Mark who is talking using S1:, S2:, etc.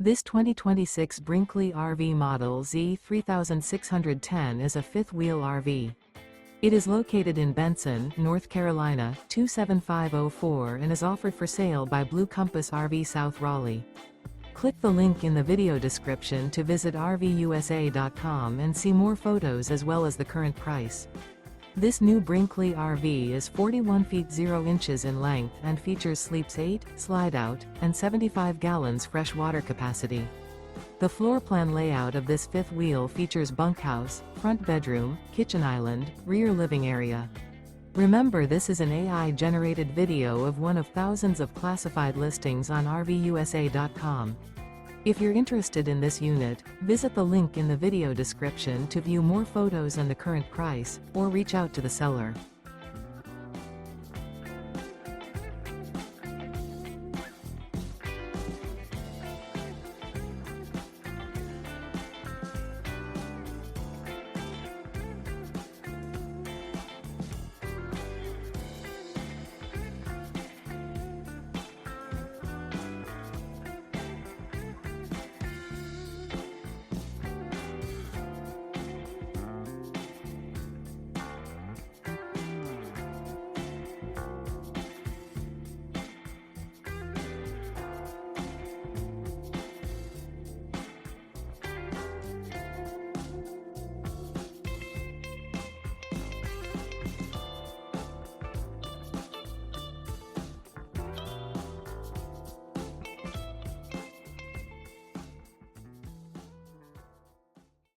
S1: This 2026 Brinkley RV Model Z 3610 is a fifth-wheel RV. It is located in Benson, North Carolina, 27504 and is offered for sale by Blue Compass RV South Raleigh. Click the link in the video description to visit RVUSA.com and see more photos as well as the current price. This new Brinkley RV is 41 feet 0 inches in length and features sleeps 8, slide-out, and 75 gallons fresh water capacity. The floor plan layout of this fifth wheel features bunkhouse, front bedroom, kitchen island, rear living area. Remember, this is an AI-generated video of one of thousands of classified listings on RVUSA.com. If you're interested in this unit, visit the link in the video description to view more photos and the current price, or reach out to the seller.